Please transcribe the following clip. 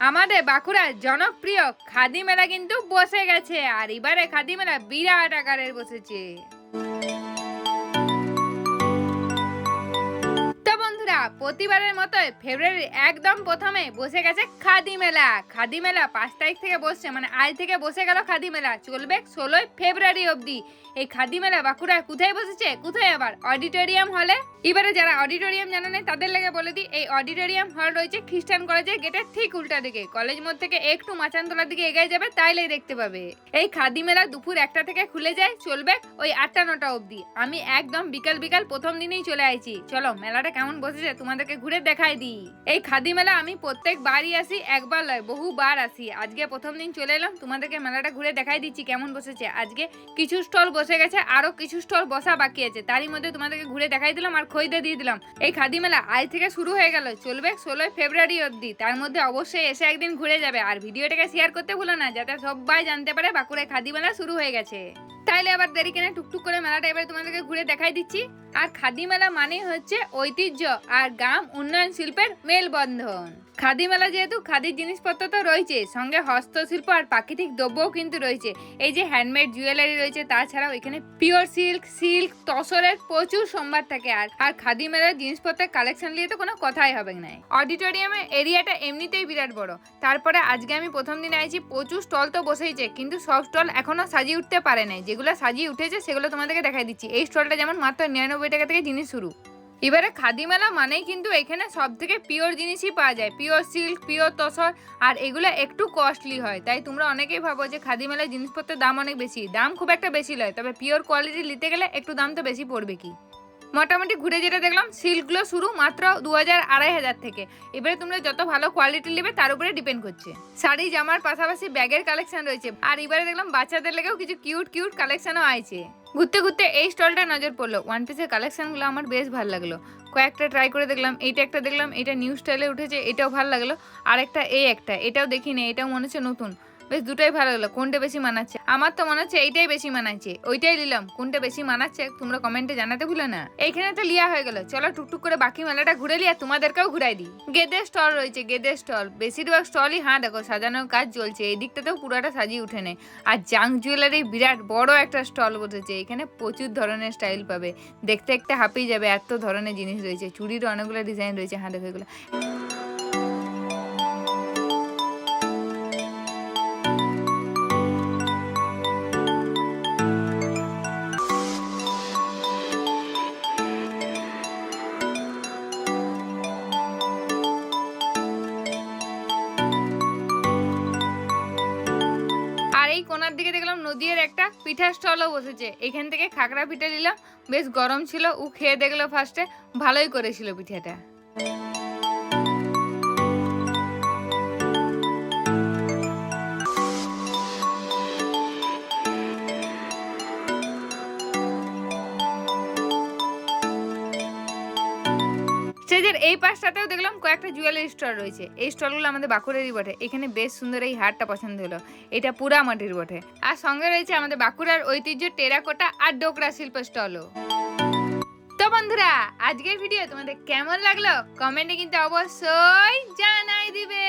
আমাদের বাঁকুড়ার জনপ্রিয় খাদি মেলা কিন্তু বসে গেছে, আর এবারে খাদি মেলা বিরাট আকারের বসেছে। তো বন্ধুরা, প্রতিবারের মতো ফেব্রুয়ারির একদম প্রথমে বসে গেছে খাদি মেলা। খাদি মেলা 5 তারিখ থেকে বসছে, মানে আজ থেকে বসে গেল খাদি মেলা, চলবে 16 ফেব্রুয়ারি অবধি। এই খাদি মেলা বাঁকুড়ায় কোথায় বসেছে, কোথায় আবার অডিটোরিয়াম হলে। এবারে যারা অডিটোরিয়াম জানা নেই তাদের লেগে বলে দিই, এই অডিটোরিয়াম হল রয়েছে খ্রিস্টান কলেজের গেটের ঠিক উল্টা দিকে। কলেজ মোড় থেকে একটু মাচানতলার দিকে এগিয়ে যাবে, তাইলেই দেখতে পাবে। এই খাদি মেলা দুপুর 1টা থেকে খুলে যায়, চলবে ওই 8টা-9টা অবধি। আমি একদম বিকাল বিকাল প্রথম দিনেই চলে আইছি। চলো মেলাটা কেমন বসেছে তোমাদেরকে ঘুরে দেখাই দিই। এই খাদি মেলা আমি প্রত্যেকবারই আসি, একবার নয় বহুবার আসি। আজকে প্রথম দিন চলে এলাম, তোমাদেরকে মেলাটা ঘুরে দেখাই দিচ্ছি কেমন বসেছে। আজকে কিছু স্টল বসে গেছে, আরো কিছু স্টল বসা বাকি আছে, তারই মধ্যে তোমাদেরকে ঘুরে দেখাই দিলাম আর খইদে দিয়ে দিলাম। এই খাদি মেলা আজ থেকে শুরু হয়ে গেল, চলবে 16 ফেব্রুয়ারি অবধি। তার মধ্যে অবশ্যই এসে একদিন ঘুরে যাবে, আর ভিডিওটাকে শেয়ার করতে ভুলো না, যাতে সবাই জানতে পারে বাঁকুড়ায় খাদি মেলা শুরু হয়ে গেছে। তাইলে আবার দেরি কেন, টুকটুক করে মেলাটা এবারে তোমাদেরকে ঘুরে দেখাই দিচ্ছি। আর খাদি মেলা মানে হচ্ছে ঐতিহ্য আর গ্রাম উন্নয়ন শিল্পের মেলবন্ধন। খাদি মেলা যেহেতু খাদির জিনিসপত্র তো রয়েছে, সঙ্গে হস্তশিল্প আর প্রাকৃতিক দ্রব্যও কিন্তু রয়েছে। এই যে হ্যান্ডমেড জুয়েলারি রয়েছে, তাছাড়াও এখানে পিওর সিল্ক তসরের প্রচুর সম্ভার থাকে। আর খাদি মেলার জিনিসপত্রের কালেকশন নিয়ে তো কোনো কথাই হবে না। অডিটোরিয়ামের এরিয়াটা এমনিতেই বিরাট বড়। তারপরে আজকে আমি প্রথম দিন আইছি, প্রচুর স্টল তো বসেইছে, কিন্তু সব স্টল এখনো সাজিয়ে উঠতে পারে নাই। যেগুলো সাজিয়ে উঠেছে সেগুলো তোমাদেরকে দেখাই দিচ্ছি। এই স্টলটা যেমন মাত্র 99 টাকা থেকে জিনিস শুরু। এবারে খাদি মেলা মানেই কিন্তু এখানে সব থেকে পিওর জিনিসই পাওয়া যায়, পিওর সিল্ক, পিওর তসর, আর এগুলো একটু কস্টলি হয়। তাই তোমরা অনেকেই ভাবো যে খাদি মেলায় জিনিসপত্রের দাম অনেক বেশি। দাম খুব একটা বেশি নয়, তবে পিওর কোয়ালিটি নিতে গেলে একটু দাম তো বেশি পড়বে কি। মোটামুটি ঘুরে যেটা দেখলাম, সিল্কগুলো শুরু মাত্র 2000-2500 থেকে। এবারে তোমরা যত ভালো কোয়ালিটি নেবে তার উপরে ডিপেন্ড করছে। শাড়ি জামার পাশাপাশি ব্যাগের কালেকশন রয়েছে, আর এবারে দেখলাম বাচ্চাদের লেগেও কিছু কিউট কালেকশনও আছে। ঘুরতে ঘুরতে এই স্টলটা নজর পড়লো, ওয়ান পিসের কালেকশনগুলো আমার বেশ ভালো লাগলো। কয়েকটা ট্রাই করে দেখলাম, এইটা একটা দেখলাম, এটা নিউ স্টাইলে উঠেছে, এটাও ভালো লাগলো। আর একটা এটাও দেখিনি, এটাও মনে হচ্ছে নতুন। বেশ দুটোই ভালো লাগলো। কোনটা বেশি মানাচ্ছে? আমার তো মনে হচ্ছে এইটাই বেশি মানাচ্ছে, ওইটাই নিলাম। কোনটা বেশি মানাচ্ছে তোমরা কমেন্টে জানাতে ভুলো না। এইখানে তো লিয়া হয়ে গেল, চলো টুকটুক করে বাকি মেলাটা ঘুরে লিয়া তোমাদেরকেও ঘুরাই দিই। গেদের স্টল রয়েছে, গেদের স্টল, বেশিরভাগ স্টলই হ্যাঁ দেখো সাজানোর কাজ চলছে। এই দিকটাতেও পুরোটা সাজিয়ে উঠে নেয়। আর জাঙ্ক জুয়েলারি বিরাট বড় একটা স্টল বসেছে, এখানে প্রচুর ধরনের স্টাইল পাবে। দেখতে একটা হাঁপিয়ে যাবে, এত ধরনের জিনিস রয়েছে। চুড়ির অনেকগুলো ডিজাইন রয়েছে, হ্যাঁ দেখো এগুলো। আর এই কোনার দিকে দেখলাম নদীর একটা পিঠা স্টলও বসেছে। এখান থেকে খাকড়া পিঠা নিলাম, বেশ গরম ছিল। ও খেয়ে দেখলো ফার্স্টে, ভালোই করেছিল পিঠাটা। স্টেজের এই পাশটাতেও দেখলাম কয়েকটা জুয়েলারি স্টল রয়েছে। এই স্টলগুলো আমাদের বাঁকুড়ারই বটে। এখানে বেশ সুন্দর এই হারটা পছন্দ হলো, এটা পুরা মাটির বটে। আর সঙ্গে রয়েছে আমাদের বাঁকুড়ার ঐতিহ্য টেরাকোটা আর ডোকরা শিল্প স্টলও। তো বন্ধুরা, আজকের ভিডিও তোমাদের কেমন লাগলো কমেন্টে কিন্তু অবশ্যই জানাই দিবে।